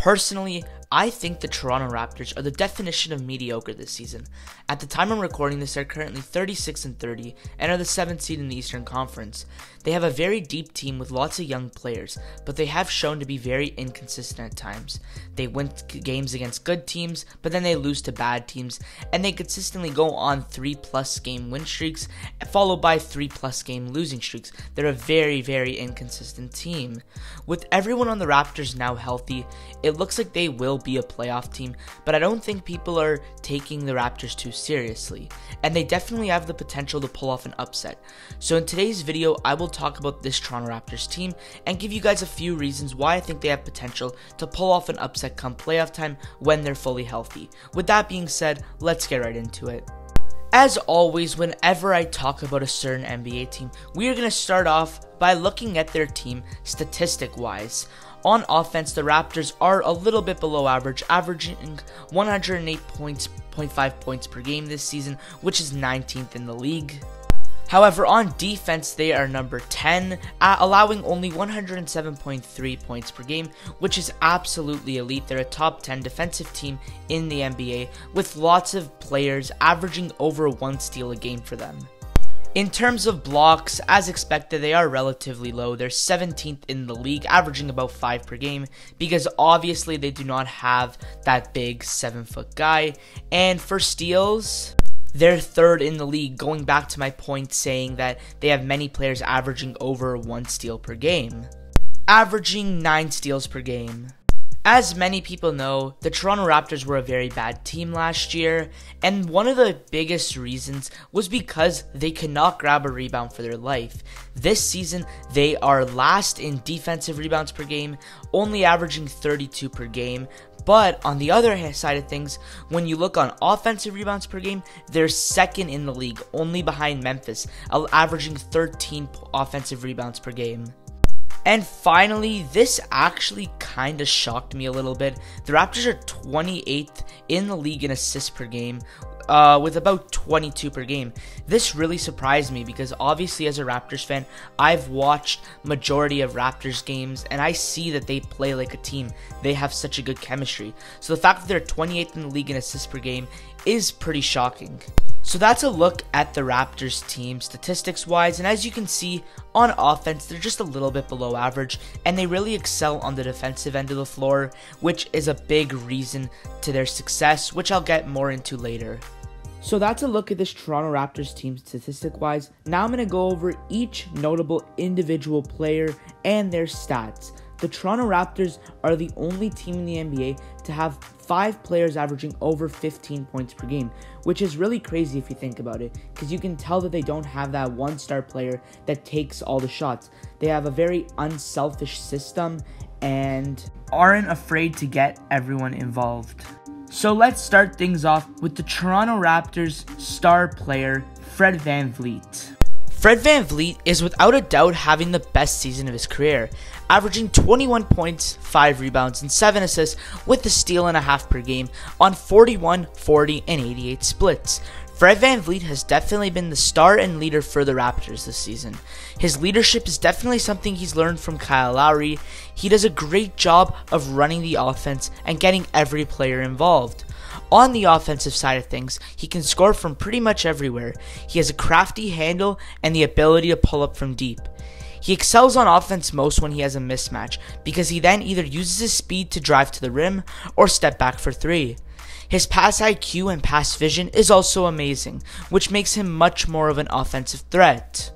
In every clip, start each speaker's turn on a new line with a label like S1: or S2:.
S1: Personally, I think the Toronto Raptors are the definition of mediocre this season. At the time I'm recording this, they're currently 36-30 and are the 7th seed in the Eastern Conference. They have a very deep team with lots of young players, but they have shown to be very inconsistent at times. They win games against good teams, but then they lose to bad teams, and they consistently go on 3+ game win streaks, followed by 3+ game losing streaks. They're a very, very inconsistent team. With everyone on the Raptors now healthy, it looks like they will be a playoff team, but I don't think people are taking the Raptors too seriously, and they definitely have the potential to pull off an upset. So in today's video, I will talk about this Toronto Raptors team and give you guys a few reasons why I think they have potential to pull off an upset come playoff time when they're fully healthy. With that being said, let's get right into it. As always, whenever I talk about a certain NBA team, we are going to start off by looking at their team statistic-wise. On offense, the Raptors are a little bit below average, averaging 108.5 points per game this season, which is 19th in the league. However, on defense, they are number 10, allowing only 107.3 points per game, which is absolutely elite. They're a top 10 defensive team in the NBA, with lots of players averaging over 1 steal a game for them. In terms of blocks, as expected, they are relatively low. They're 17th in the league, averaging about 5 per game, because obviously they do not have that big 7-foot guy. And for steals, they're 3rd in the league, going back to my point saying that they have many players averaging over 1 steal per game, averaging 9 steals per game. As many people know, the Toronto Raptors were a very bad team last year, and one of the biggest reasons was because they could not grab a rebound for their life. This season, they are last in defensive rebounds per game, only averaging 32 per game. But on the other side of things, when you look on offensive rebounds per game, they're 2nd in the league, only behind Memphis, averaging 13 offensive rebounds per game. And finally, this actually kind of shocked me a little bit. The Raptors are 28th in the league in assists per game, with about 22 per game. This really surprised me because obviously as a Raptors fan, I've watched majority of Raptors games and I see that they play like a team. They have such a good chemistry. So the fact that they're 28th in the league in assists per game is pretty shocking. So that's a look at the Raptors team statistics wise, and as you can see, on offense they're just a little bit below average, and they really excel on the defensive end of the floor, which is a big reason to their success, which I'll get more into later. So that's a look at this Toronto Raptors team statistic wise. Now I'm going to go over each notable individual player and their stats. The Toronto Raptors are the only team in the NBA to have 5 players averaging over 15 points per game, which is really crazy if you think about it, because you can tell that they don't have that one-star player that takes all the shots. They have a very unselfish system and aren't afraid to get everyone involved. So let's start things off with the Toronto Raptors star player, Fred VanVleet. Fred VanVleet is without a doubt having the best season of his career, averaging 21 points, 5 rebounds, and 7 assists with a steal and a half per game on 41, 40, and 88 splits. Fred VanVleet has definitely been the star and leader for the Raptors this season. His leadership is definitely something he's learned from Kyle Lowry. He does a great job of running the offense and getting every player involved. On the offensive side of things, he can score from pretty much everywhere. He has a crafty handle and the ability to pull up from deep. He excels on offense most when he has a mismatch, because he then either uses his speed to drive to the rim or step back for 3. His pass IQ and pass vision is also amazing, which makes him much more of an offensive threat.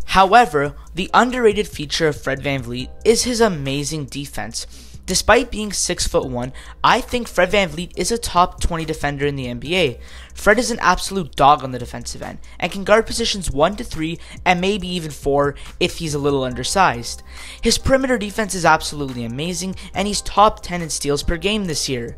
S1: However, the underrated feature of Fred VanVleet is his amazing defense. Despite being 6'1", I think Fred VanVleet is a top 20 defender in the NBA. Fred is an absolute dog on the defensive end and can guard positions 1 to 3 and maybe even 4 if he's a little undersized. His perimeter defense is absolutely amazing, and he's top 10 in steals per game this year.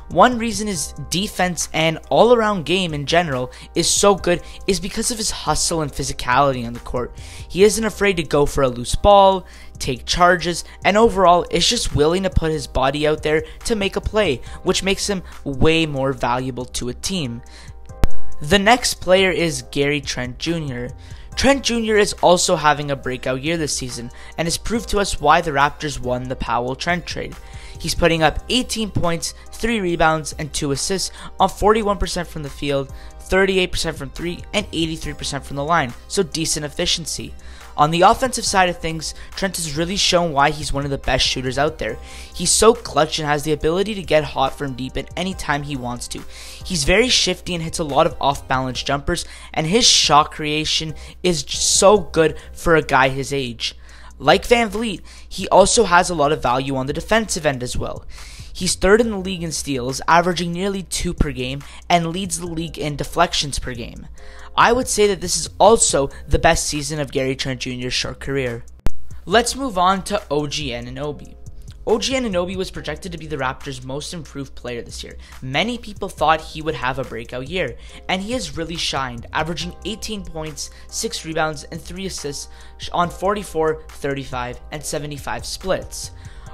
S1: One reason his defense and all-around game in general is so good is because of his hustle and physicality on the court. He isn't afraid to go for a loose ball, take charges, and overall is just willing to put his body out there to make a play, which makes him way more valuable to a team. The next player is Trent Jr. Trent Jr. is also having a breakout year this season and has proved to us why the Raptors won the Powell-Trent trade. He's putting up 18 points, 3 rebounds, and 2 assists on 41% from the field, 38% from 3, and 83% from the line, so decent efficiency. On the offensive side of things, Trent has really shown why he's one of the best shooters out there. He's so clutch and has the ability to get hot from deep at any time he wants to. He's very shifty and hits a lot of off-balance jumpers, and his shot creation is so good for a guy his age. Like Van Vliet, he also has a lot of value on the defensive end as well. He's third in the league in steals, averaging nearly 2 per game, and leads the league in deflections per game. I would say that this is also the best season of Gary Trent Jr.'s short career. Let's move on to OG Anunoby. OG Anunoby was projected to be the Raptors' most improved player this year. Many people thought he would have a breakout year, and he has really shined, averaging 18 points, 6 rebounds, and 3 assists on 44, 35, and 75 splits.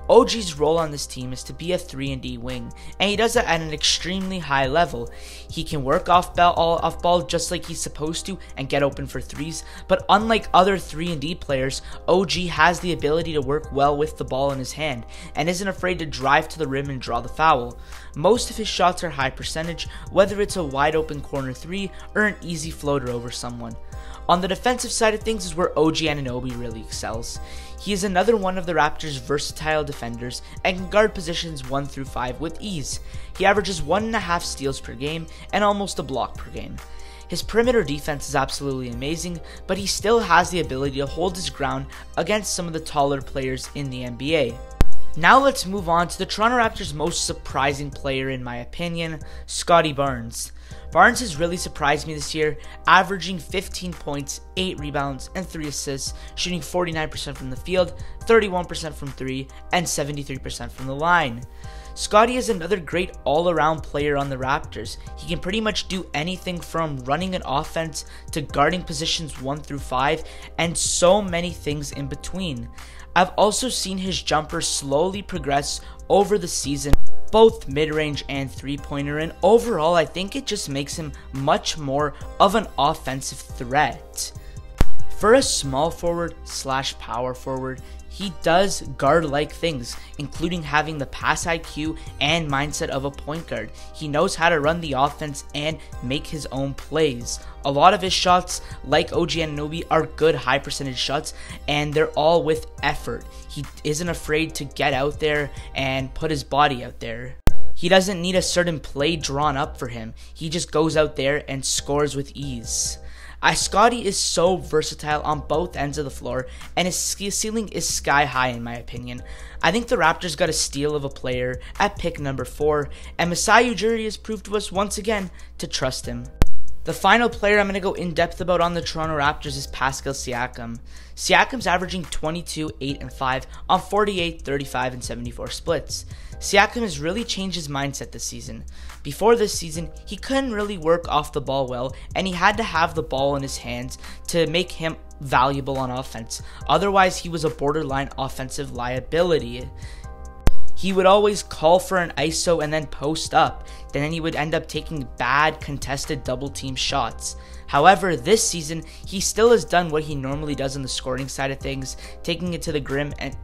S1: OG's role on this team is to be a 3-and-D wing, and he does it at an extremely high level. He can work off ball just like he's supposed to and get open for threes, but unlike other 3-and-D players, OG has the ability to work well with the ball in his hand and isn't afraid to drive to the rim and draw the foul. Most of his shots are high percentage, whether it's a wide open corner 3 or an easy floater over someone. On the defensive side of things is where OG Anunoby really excels. He is another one of the Raptors' versatile defenders and can guard positions 1 through 5 with ease. He averages 1.5 steals per game and almost a block per game. His perimeter defense is absolutely amazing, but he still has the ability to hold his ground against some of the taller players in the NBA. Now let's move on to the Toronto Raptors' most surprising player in my opinion, Scotty Barnes. Barnes has really surprised me this year, averaging 15 points, 8 rebounds, and 3 assists, shooting 49% from the field, 31% from 3, and 73% from the line. Scotty is another great all-around player on the Raptors. He can pretty much do anything from running an offense to guarding positions 1 through 5, and so many things in between. I've also seen his jumper slowly progress over the season, both mid-range and three-pointer, and overall I think it just makes him much more of an offensive threat. For a small forward / power forward, he does guard-like things, including having the pass IQ and mindset of a point guard. He knows how to run the offense and make his own plays. A lot of his shots, like OG Anunoby, are good high percentage shots, and they're all with effort. He isn't afraid to get out there and put his body out there. He doesn't need a certain play drawn up for him. He just goes out there and scores with ease. Scotty is so versatile on both ends of the floor, and his ceiling is sky high in my opinion. I think the Raptors got a steal of a player at pick number 4, and Masai Ujiri has proved to us once again to trust him. The final player I'm going to go in depth about on the Toronto Raptors is Pascal Syakum. Syakum's averaging 22, 8, and 5 on 48, 35, and 74 splits. Syakum has really changed his mindset this season. Before this season, he couldn't really work off the ball well, and he had to have the ball in his hands to make him valuable on offense. Otherwise, he was a borderline offensive liability. He would always call for an ISO and then post up. Then he would end up taking bad contested double team shots. However, this season, he still has done what he normally does on the scoring side of things, taking it to the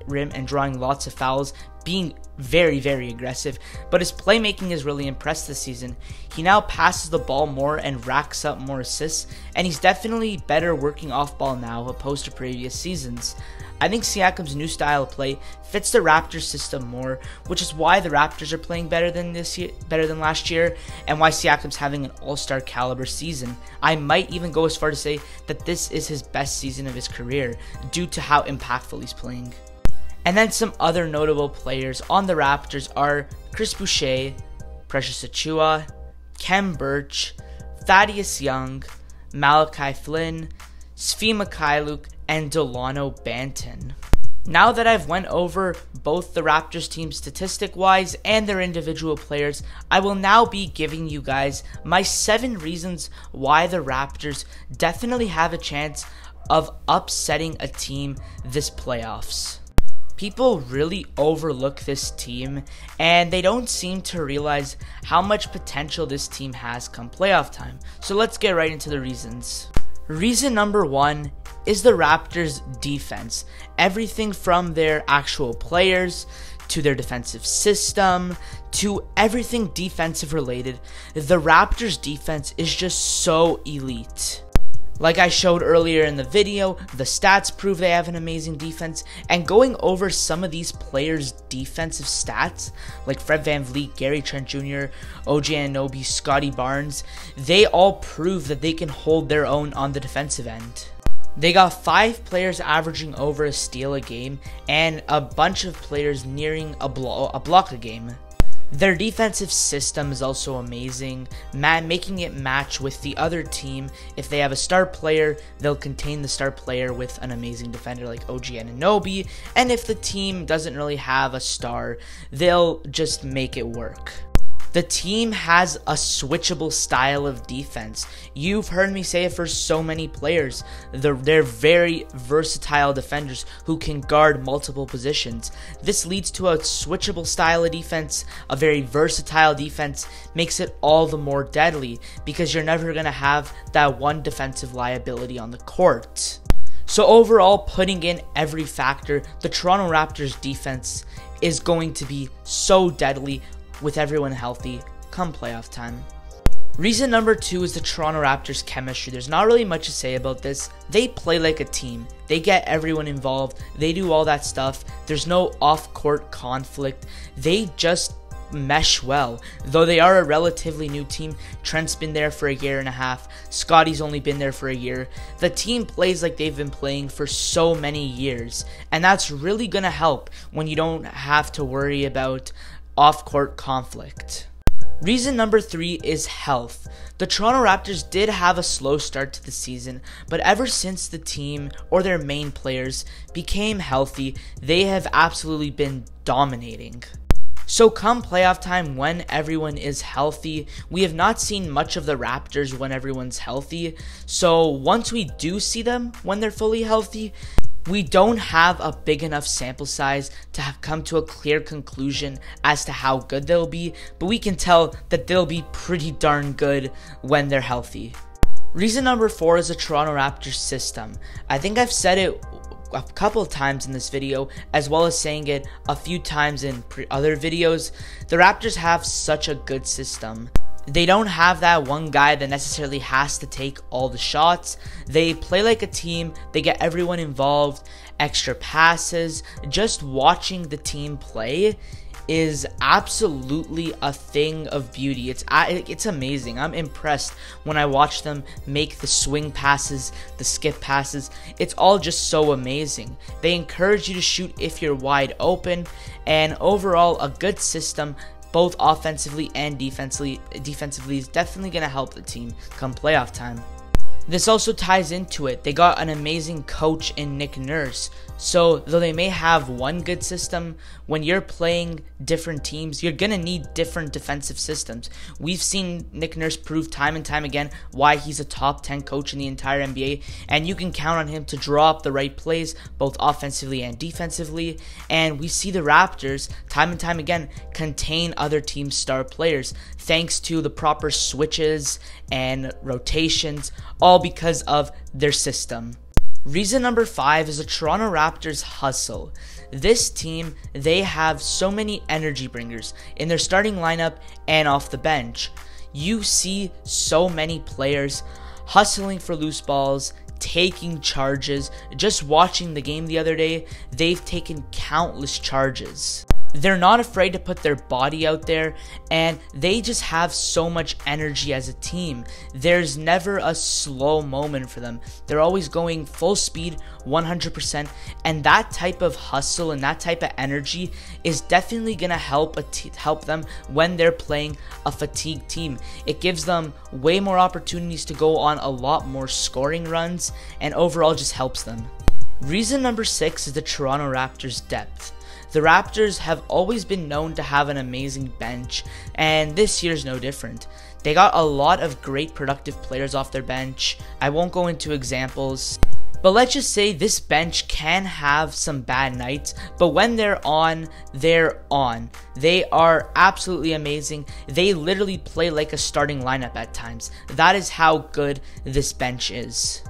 S1: rim and drawing lots of fouls, being very, very aggressive, but his playmaking has really impressed this season. He now passes the ball more and racks up more assists, and he's definitely better working off ball now opposed to previous seasons. I think Siakam's new style of play fits the Raptors system more, which is why the Raptors are playing better than last year, and why Siakam's having an all-star caliber season. I might even go as far to say that this is his best season of his career due to how impactful he's playing. And then some other notable players on the Raptors are Chris Boucher, Precious Achiuwa, Kem Birch, Thaddeus Young, Malachi Flynn, Svi Mikhailuk, and Delano Banton. Now that I've went over both the Raptors team statistic-wise and their individual players, I will now be giving you guys my 7 reasons why the Raptors definitely have a chance of upsetting a team this playoffs. People really overlook this team, and they don't seem to realize how much potential this team has come playoff time. So let's get right into the reasons. Reason number 1 is the Raptors' defense. Everything from their actual players to their defensive system, to everything defensive related, the Raptors defense is just so elite. Like I showed earlier in the video, the stats prove they have an amazing defense, and going over some of these players' defensive stats, like Fred VanVleet, Trent Jr, OG Anunoby, Scotty Barnes, they all prove that they can hold their own on the defensive end. They got 5 players averaging over a steal a game, and a bunch of players nearing a block a game. Their defensive system is also amazing, making it match with the other team. If they have a star player, they'll contain the star player with an amazing defender like OG Anunoby, and if the team doesn't really have a star, they'll just make it work. The team has a switchable style of defense. You've heard me say it for so many players. They're very versatile defenders who can guard multiple positions. This leads to a switchable style of defense. A very versatile defense makes it all the more deadly because you're never going to have that one defensive liability on the court. So overall, putting in every factor, the Toronto Raptors defense is going to be so deadly with everyone healthy come playoff time. Reason number 2 is the Toronto Raptors chemistry. There's not really much to say about this. They play like a team. They get everyone involved. They do all that stuff. There's no off-court conflict. They just mesh well. Though they are a relatively new team, Trent's been there for a year and a half. Scotty's only been there for a year. The team plays like they've been playing for so many years, and that's really gonna help when you don't have to worry about off-court conflict. Reason number 3 is health. The Toronto Raptors did have a slow start to the season, but ever since the team or their main players became healthy, they have absolutely been dominating. So come playoff time when everyone is healthy, we have not seen much of the Raptors when everyone's healthy. So once we do see them when they're fully healthy, we don't have a big enough sample size to have come to a clear conclusion as to how good they'll be, but we can tell that they'll be pretty darn good when they're healthy. Reason number 4 is the Toronto Raptors system. I think I've said it a couple of times in this video, as well as saying it a few times in other videos. The Raptors have such a good system. They don't have that one guy that necessarily has to take all the shots. They play like a team. They get everyone involved. Extra passes. Just watching the team play is absolutely a thing of beauty. It's amazing. I'm impressed when I watch them make the swing passes, the skip passes. It's all just so amazing. They encourage you to shoot if you're wide open, and overall a good system, both offensively and defensively is definitely going to help the team come playoff time. This also ties into it. They got an amazing coach in Nick Nurse. So though they may have one good system, when you're playing different teams, you're going to need different defensive systems. We've seen Nick Nurse prove time and time again why he's a top 10 coach in the entire NBA, and you can count on him to draw up the right plays, both offensively and defensively. And we see the Raptors time and time again contain other teams' star players thanks to the proper switches and rotations, all because of their system. Reason number 5 is the Toronto Raptors hustle. This team, they have so many energy bringers in their starting lineup and off the bench. You see so many players hustling for loose balls, taking charges. Just watching the game the other day, they've taken countless charges. They're not afraid to put their body out there, and they just have so much energy as a team. There's never a slow moment for them. They're always going full speed, 100%, and that type of hustle and that type of energy is definitely going to help them when they're playing a fatigued team. It gives them way more opportunities to go on a lot more scoring runs, and overall just helps them. Reason number 6 is the Toronto Raptors' depth. The Raptors have always been known to have an amazing bench, and this year's no different. They got a lot of great productive players off their bench. I won't go into examples, but let's just say this bench can have some bad nights, but when they're on, they're on. They are absolutely amazing. They literally play like a starting lineup at times. That is how good this bench is.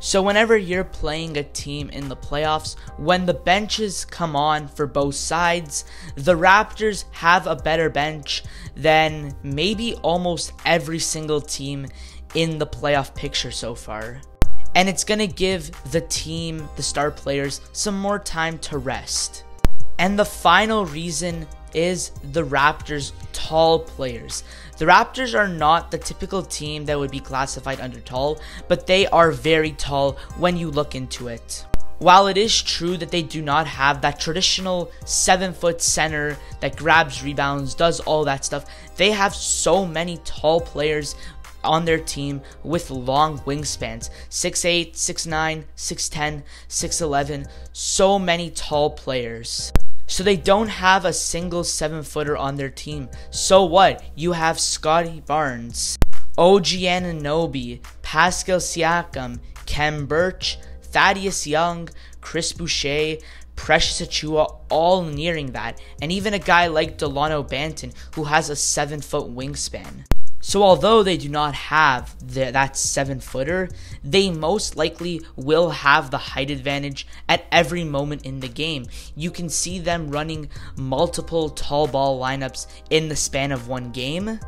S1: So whenever you're playing a team in the playoffs, when the benches come on for both sides, the Raptors have a better bench than maybe almost every single team in the playoff picture so far. And it's going to give the team, the star players, some more time to rest. And the final reason is the Raptors' tall players. The Raptors are not the typical team that would be classified under tall, but they are very tall when you look into it. While it is true that they do not have that traditional 7-foot center that grabs rebounds, does all that stuff, they have so many tall players on their team with long wingspans. 6'8", 6'9", 6'10", 6'11", so many tall players. So they don't have a single 7-footer on their team. So what? You have Scotty Barnes, OG Anunoby, Pascal Syakum, Khem Birch, Thaddeus Young, Chris Boucher, Precious Achiuwa, all nearing that. And even a guy like Delano Banton who has a 7-foot wingspan. So although they do not have that 7-footer, they most likely will have the height advantage at every moment in the game. You can see them running multiple tall ball lineups in the span of one game.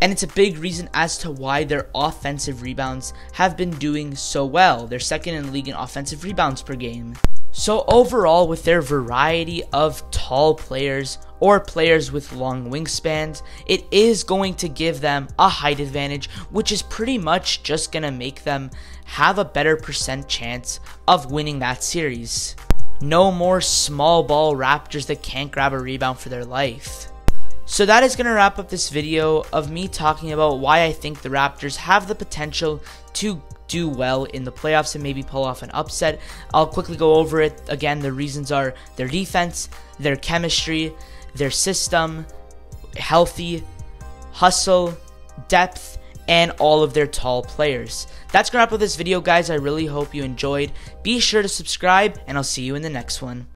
S1: And it's a big reason as to why their offensive rebounds have been doing so well. They're second in the league in offensive rebounds per game. So overall, with their variety of tall players or players with long wingspans, it is going to give them a height advantage, which is pretty much just going to make them have a better percent chance of winning that series. No more small ball Raptors that can't grab a rebound for their life. So that is going to wrap up this video of me talking about why I think the Raptors have the potential to do well in the playoffs and maybe pull off an upset. I'll quickly go over it. Again, the reasons are their defense, their chemistry, their system, healthy, hustle, depth, and all of their tall players. That's going to wrap up this video, guys. I really hope you enjoyed. Be sure to subscribe, and I'll see you in the next one.